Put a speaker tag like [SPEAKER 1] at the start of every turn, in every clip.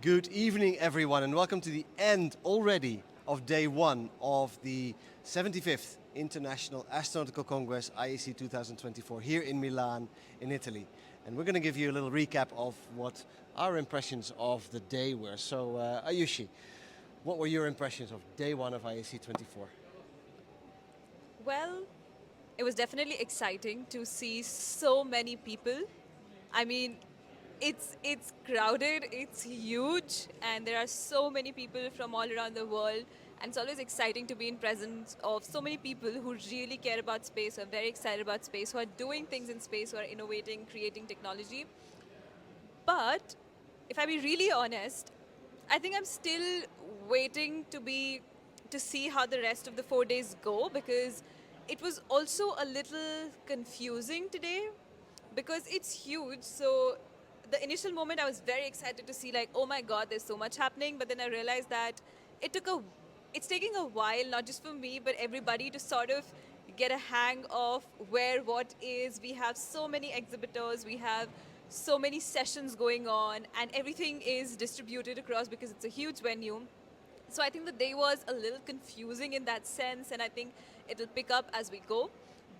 [SPEAKER 1] Good evening, everyone, and welcome to the end already of day one of the 75th International Astronautical Congress, IAC 2024, here in Milan, in Italy. And we're going to give you a little recap of what our impressions of the day were. So, Ayushee, what were your impressions of day one of IAC 24?
[SPEAKER 2] Well, it was definitely exciting to see so many people. I mean, it's crowded, it's huge, and there are so many people from all around the world. And it's always exciting to be in presence of so many people who really care about space, who are very excited about space, who are doing things in space, who are innovating, creating technology. But if I be really honest, I think I'm still waiting to see how the rest of the 4 days go, because it was also a little confusing today because it's huge. So the initial moment I was very excited to see, like, oh my god, there's so much happening, but then I realized that it took a it's taking a while, not just for me but everybody, to sort of get a hang of where what is. We have so many exhibitors, we have so many sessions going on, and everything is distributed across because it's a huge venue. So I think the day was a little confusing in that sense, and I think it'll pick up as we go.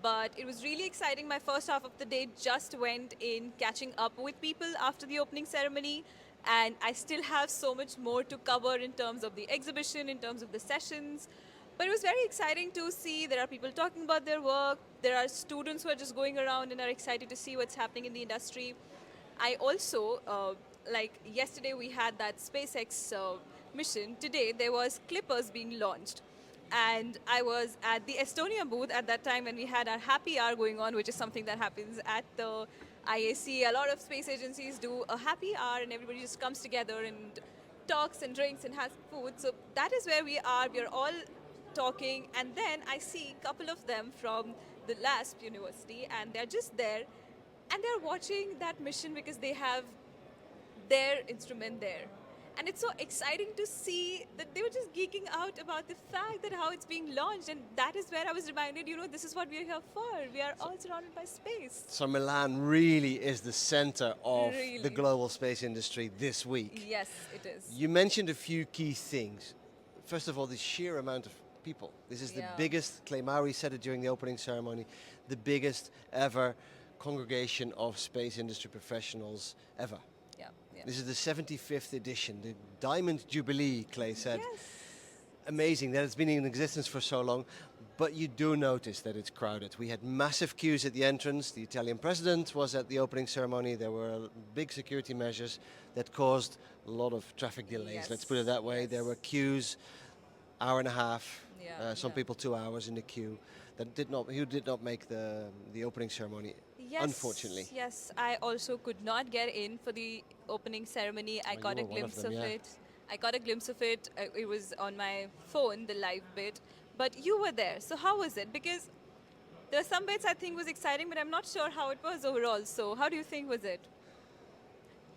[SPEAKER 2] But it was really exciting. My first half of the day just went in catching up with people after the opening ceremony, and I still have so much more to cover in terms of the exhibition, in terms of the sessions. But it was very exciting to see there are people talking about their work, there are students who are just going around and are excited to see what's happening in the industry. I also, like yesterday we had that SpaceX mission. Today there was Clippers being launched. And I was at the Estonia booth at that time when we had our happy hour going on, which is something that happens at the IAC. A lot of space agencies do a happy hour and everybody just comes together and talks and drinks and has food. So that is where we are. We are all talking, and then I see a couple of them from the LASP University, and they're just there and they're watching that mission because they have their instrument there. And it's so exciting to see that they were just geeking out about the fact that how it's being launched. And that is where I was reminded, this is what we're here for. We are all surrounded by space.
[SPEAKER 1] So Milan really is the center of the
[SPEAKER 2] Really.
[SPEAKER 1] global space industry this week.
[SPEAKER 2] Yes, it is.
[SPEAKER 1] You mentioned a few key things. First of all, the sheer amount of people. This is the
[SPEAKER 2] Yeah.
[SPEAKER 1] biggest, Clay Mowry said it during the opening ceremony, the biggest ever congregation of space industry professionals ever.
[SPEAKER 2] Yeah, yeah.
[SPEAKER 1] This is the 75th edition, the Diamond Jubilee, Clay said.
[SPEAKER 2] Yes.
[SPEAKER 1] Amazing that it's been in existence for so long, but you do notice that it's crowded. We had massive queues at the entrance. The Italian president was at the opening ceremony. There were big security measures that caused a lot of traffic delays.
[SPEAKER 2] Yes.
[SPEAKER 1] Let's put it that way.
[SPEAKER 2] Yes.
[SPEAKER 1] There were queues, hour and a half, some
[SPEAKER 2] Yeah.
[SPEAKER 1] people 2 hours in the queue. Who did not make the opening ceremony,
[SPEAKER 2] Yes,
[SPEAKER 1] unfortunately.
[SPEAKER 2] yes. I also could not get in for the opening ceremony. I
[SPEAKER 1] Oh,
[SPEAKER 2] got
[SPEAKER 1] you
[SPEAKER 2] a
[SPEAKER 1] were one of
[SPEAKER 2] glimpse
[SPEAKER 1] them,
[SPEAKER 2] of
[SPEAKER 1] yeah.
[SPEAKER 2] it. I got a glimpse of it. It was on my phone, the live bit. But you were there. So how was it? Because there are some bits I think was exciting, but I'm not sure how it was overall. So how do you think was it?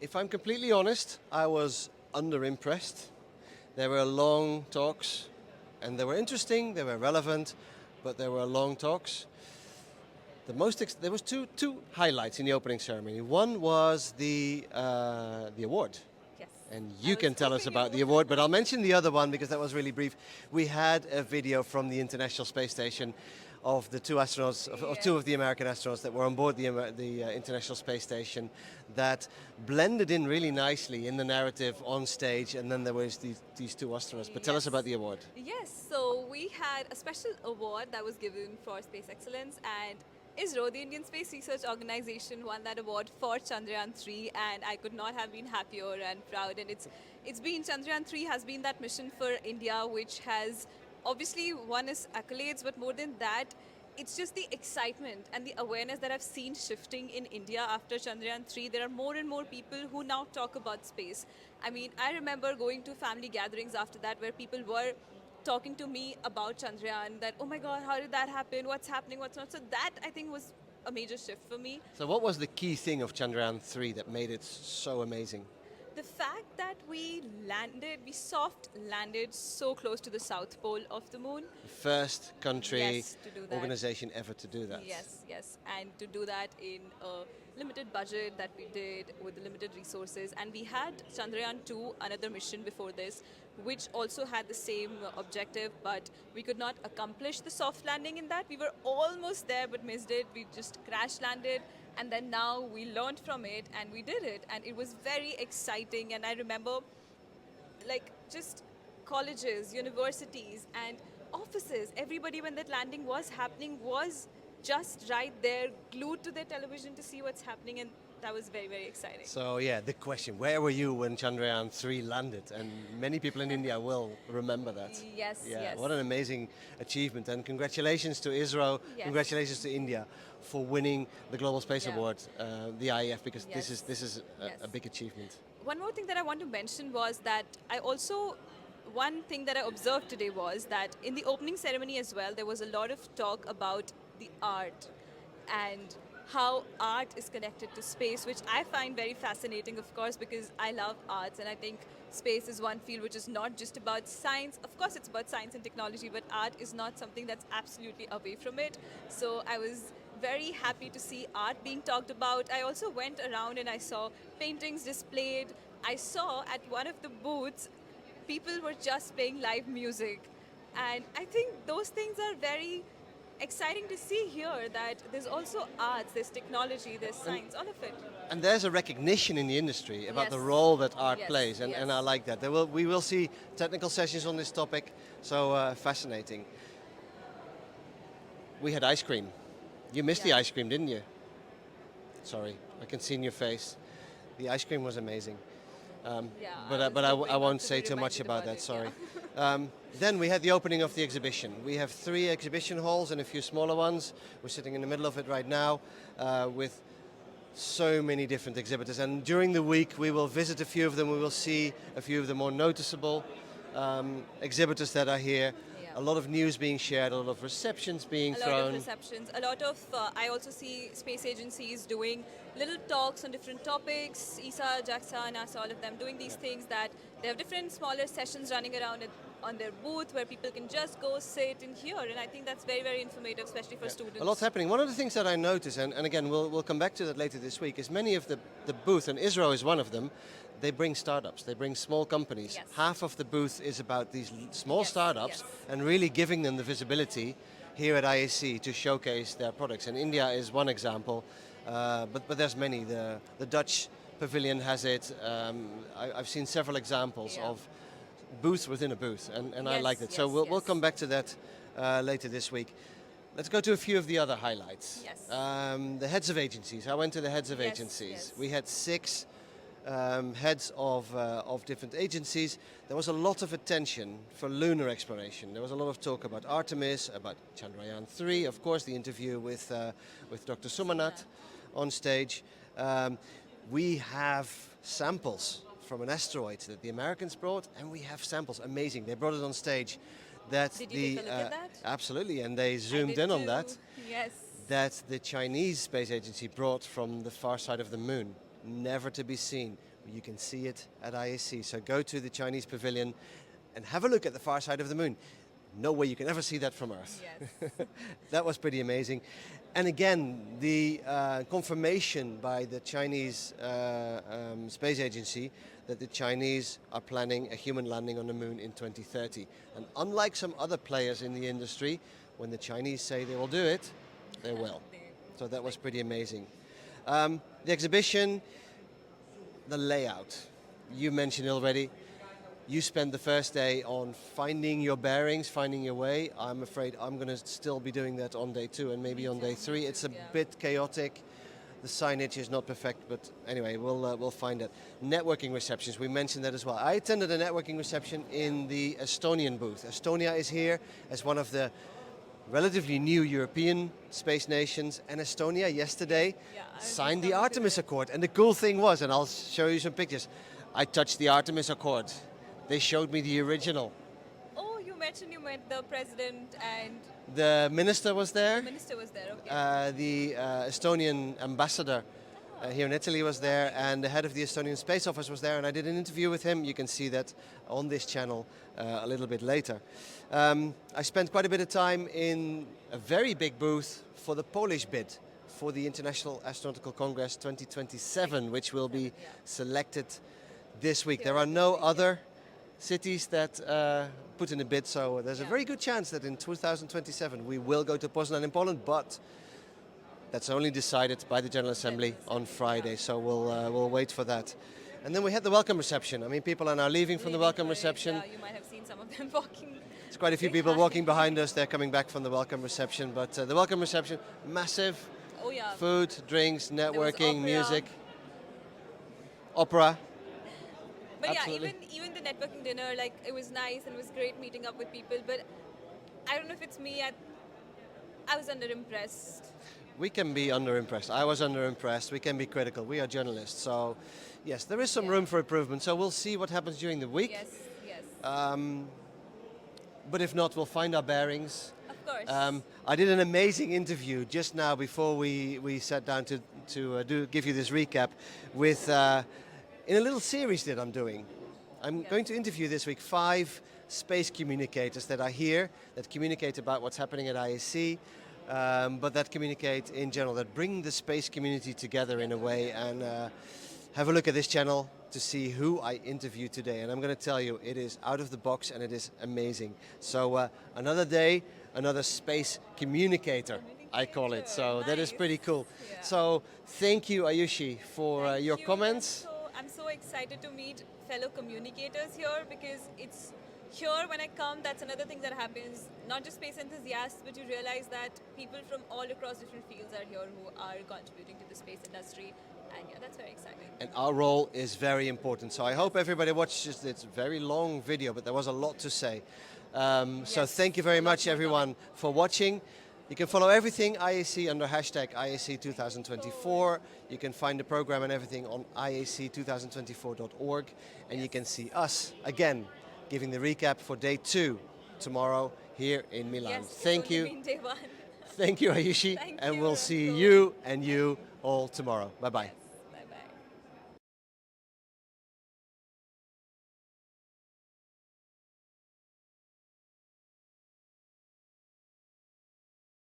[SPEAKER 1] If I'm completely honest, I was under-impressed. There were long talks, and they were interesting, they were relevant, but there were long talks. There was two highlights in the opening ceremony. One was the award.
[SPEAKER 2] Yes.
[SPEAKER 1] And
[SPEAKER 2] I
[SPEAKER 1] you
[SPEAKER 2] was
[SPEAKER 1] can tell us
[SPEAKER 2] hoping
[SPEAKER 1] about
[SPEAKER 2] you
[SPEAKER 1] the
[SPEAKER 2] would.
[SPEAKER 1] award, but I'll mention the other one because that was really brief. We had a video from the International Space Station of the two astronauts, of two of the American astronauts that were on board the International Space Station, that blended in really nicely in the narrative on stage, and then there was these two astronauts. But tell us
[SPEAKER 2] Yes.
[SPEAKER 1] about the award.
[SPEAKER 2] Yes, so we had a special award that was given for space excellence, and ISRO, the Indian Space Research Organization, won that award for Chandrayaan 3, and I could not have been happier and proud. And it's been Chandrayaan 3 has been that mission for India, which has obviously won us accolades, but more than that, it's just the excitement and the awareness that I've seen shifting in India after Chandrayaan 3. There are more and more people who now talk about space. I mean, I remember going to family gatherings after that where people were talking to me about Chandrayaan, that, oh my God, how did that happen? What's happening? What's not? So that, I think, was a major shift for me.
[SPEAKER 1] So what was the key thing of Chandrayaan 3 that made it so amazing?
[SPEAKER 2] The fact that we soft landed so close to the South Pole of the moon.
[SPEAKER 1] First country
[SPEAKER 2] Yes, to do that.
[SPEAKER 1] organization ever to do that.
[SPEAKER 2] Yes, yes. And to do that in a limited budget that we did with the limited resources, and we had Chandrayaan 2, another mission before this, which also had the same objective, but we could not accomplish the soft landing in that. We were almost there but missed it. We just crash landed, and then now we learned from it and we did it, and it was very exciting. And I remember like just colleges, universities, and offices, everybody, when that landing was happening, was just right there, glued to their television to see what's happening, and that was very, very exciting.
[SPEAKER 1] So yeah, the question, where were you when Chandrayaan 3 landed? And many people in India will remember that.
[SPEAKER 2] Yes,
[SPEAKER 1] Yeah,
[SPEAKER 2] yes.
[SPEAKER 1] what an amazing achievement. And congratulations to ISRO,
[SPEAKER 2] Yes.
[SPEAKER 1] congratulations to India for winning the Global Space
[SPEAKER 2] Yeah.
[SPEAKER 1] Award, the IAF, because
[SPEAKER 2] Yes.
[SPEAKER 1] this is
[SPEAKER 2] Yes.
[SPEAKER 1] a big achievement.
[SPEAKER 2] One more thing that I want to mention was that one thing that I observed today was that in the opening ceremony as well, there was a lot of talk about the art and how art is connected to space, which I find very fascinating, of course, because I love arts, and I think space is one field which is not just about science. Of course, it's about science and technology, but art is not something that's absolutely away from it. So I was very happy to see art being talked about. I also went around and I saw paintings displayed. I saw at one of the booths, people were just playing live music. And I think those things are very exciting to see here, that there's also arts, there's technology, there's science, all of it.
[SPEAKER 1] And there's a recognition in the industry about the
[SPEAKER 2] Yes.
[SPEAKER 1] role that art
[SPEAKER 2] Yes,
[SPEAKER 1] plays, and I
[SPEAKER 2] yes.
[SPEAKER 1] like that. We will see technical sessions on this topic, so fascinating. We had ice cream. You missed the
[SPEAKER 2] Yeah.
[SPEAKER 1] ice cream, didn't you? Sorry, I can see in your face. The ice cream was amazing.
[SPEAKER 2] Yeah,
[SPEAKER 1] But
[SPEAKER 2] was
[SPEAKER 1] I
[SPEAKER 2] hoping not
[SPEAKER 1] won't
[SPEAKER 2] to
[SPEAKER 1] say
[SPEAKER 2] be
[SPEAKER 1] too much
[SPEAKER 2] reminded
[SPEAKER 1] about
[SPEAKER 2] about
[SPEAKER 1] that,
[SPEAKER 2] it,
[SPEAKER 1] sorry.
[SPEAKER 2] yeah.
[SPEAKER 1] Then we had the opening of the exhibition. We have 3 exhibition halls and a few smaller ones. We're sitting in the middle of it right now with so many different exhibitors. And during the week we will visit a few of them. We will see a few of the more noticeable exhibitors that are here.
[SPEAKER 2] Yeah.
[SPEAKER 1] A lot of news being shared, a lot of receptions being
[SPEAKER 2] A lot
[SPEAKER 1] thrown.
[SPEAKER 2] of receptions, a lot of, I also see space agencies doing little talks on different topics, ESA, JAXA, NASA, all of them doing these things, that they have different smaller sessions running around on their booth where people can just go sit and hear, and I think that's very, very informative, especially for students.
[SPEAKER 1] A lot's happening. One of the things that I notice, and again, we'll come back to that later this week, is many of the booth, and ISRO is one of them, they bring startups, they bring small companies.
[SPEAKER 2] Yes.
[SPEAKER 1] Half of the booth is about these small
[SPEAKER 2] Yes,
[SPEAKER 1] startups
[SPEAKER 2] yes.
[SPEAKER 1] and really giving them the visibility here at IAC to showcase their products. And India is one example, but there's many. The Dutch pavilion has it. I've seen several examples
[SPEAKER 2] Yeah.
[SPEAKER 1] of booths within a booth, and I
[SPEAKER 2] Yes,
[SPEAKER 1] like that. So
[SPEAKER 2] yes,
[SPEAKER 1] we'll
[SPEAKER 2] yes.
[SPEAKER 1] come back to that later this week. Let's go to a few of the other highlights.
[SPEAKER 2] Yes.
[SPEAKER 1] The heads of agencies. I went to the heads of
[SPEAKER 2] Yes,
[SPEAKER 1] agencies.
[SPEAKER 2] yes.
[SPEAKER 1] We had 6 heads of different agencies. There was a lot of attention for lunar exploration. There was a lot of talk about Artemis, about Chandrayaan 3, of course, the interview with Dr. Sumanat on stage. We have samples from an asteroid that the Americans brought, and we have samples. Amazing. They brought it on stage. That
[SPEAKER 2] Did you take a look at that?
[SPEAKER 1] Absolutely, and they
[SPEAKER 2] I
[SPEAKER 1] zoomed
[SPEAKER 2] did
[SPEAKER 1] in on
[SPEAKER 2] too.
[SPEAKER 1] that.
[SPEAKER 2] Yes.
[SPEAKER 1] That the Chinese space agency brought from the far side of the moon, never to be seen. You can see it at IAC. So go to the Chinese pavilion and have a look at the far side of the moon. No way you can ever see that from Earth.
[SPEAKER 2] Yes.
[SPEAKER 1] That was pretty amazing. And again, the confirmation by the Chinese space agency that the Chinese are planning a human landing on the moon in 2030. And unlike some other players in the industry, when the Chinese say they will do it, they will. So that was pretty amazing. The exhibition, the layout, you mentioned already. You spent the first day on finding your bearings, finding your way. I'm afraid I'm going to still be doing that on day 2 and maybe on day 3. It's a bit chaotic. The signage is not perfect, but anyway, we'll find it. Networking receptions, we mentioned that as well. I attended a networking reception in the Estonian booth. Estonia is here as one of the relatively new European space nations, and Estonia yesterday
[SPEAKER 2] Yeah, I was
[SPEAKER 1] signed
[SPEAKER 2] just
[SPEAKER 1] the
[SPEAKER 2] coming to
[SPEAKER 1] Artemis
[SPEAKER 2] it.
[SPEAKER 1] Accord. And the cool thing was, and I'll show you some pictures, I touched the Artemis Accord. They showed me the original.
[SPEAKER 2] Oh, you mentioned you met the president and
[SPEAKER 1] The minister was there.
[SPEAKER 2] the minister was there. Okay.
[SPEAKER 1] The Estonian ambassador here in Italy was there, and the head of the Estonian Space Office was there, and I did an interview with him. You can see that on this channel a little bit later. I spent quite a bit of time in a very big booth for the Polish bid for the International Astronautical Congress 2027, which will be selected this week. There are no other cities that put in a bid, so there's a very good chance that in 2027 we will go to Poznan in Poland, but that's only decided by the General Assembly on Friday, so we'll wait for that. And then we had the welcome reception. I mean, people are now leaving from the welcome reception.
[SPEAKER 2] Yeah, you might have seen some of them walking.
[SPEAKER 1] There's quite a few people walking behind us. They're coming back from the welcome reception, but the welcome reception, massive.
[SPEAKER 2] Oh yeah.
[SPEAKER 1] Food, drinks, networking,
[SPEAKER 2] opera.
[SPEAKER 1] music, opera.
[SPEAKER 2] But
[SPEAKER 1] Absolutely.
[SPEAKER 2] yeah, even the networking dinner, like it was nice and it was great meeting up with people. But I don't know if it's me. I was underimpressed.
[SPEAKER 1] We can be underimpressed. I was underimpressed. We can be critical. We are journalists, so yes, there is some room for improvement. So we'll see what happens during the week.
[SPEAKER 2] Yes, yes.
[SPEAKER 1] But if not, we'll find our bearings.
[SPEAKER 2] Of course.
[SPEAKER 1] I did an amazing interview just now before we sat down to give you this recap with in a little series that I'm doing. I'm going to interview this week 5 space communicators that are here that communicate about what's happening at IAC. But that communicate in general, that bring the space community together in a way, and have a look at this channel to see who I interview today. And I'm going to tell you, it is out of the box and it is amazing. So another day, another space communicator, I call it. So that is pretty cool.
[SPEAKER 2] Yeah.
[SPEAKER 1] So thank you, Ayushee, for your
[SPEAKER 2] Thank you.
[SPEAKER 1] comments.
[SPEAKER 2] I'm so excited to meet fellow communicators here, because it's here when I come, that's another thing that happens. Not just space enthusiasts, but you realize that people from all across different fields are here who are contributing to the space industry. And yeah, that's very exciting.
[SPEAKER 1] And our role is very important. So I hope everybody watches this very long video, but there was a lot to say. So thank you very much, everyone, for watching. You can follow everything IAC under hashtag IAC 2024. You can find the program and everything on iac2024.org. And you can see us again giving the recap for day 2 tomorrow here in Milan.
[SPEAKER 2] Yes,
[SPEAKER 1] Thank you.
[SPEAKER 2] Day 1.
[SPEAKER 1] Thank you, Ayushee.
[SPEAKER 2] Thank
[SPEAKER 1] and
[SPEAKER 2] you,
[SPEAKER 1] we'll see
[SPEAKER 2] Remco.
[SPEAKER 1] you and you all tomorrow. Bye-bye.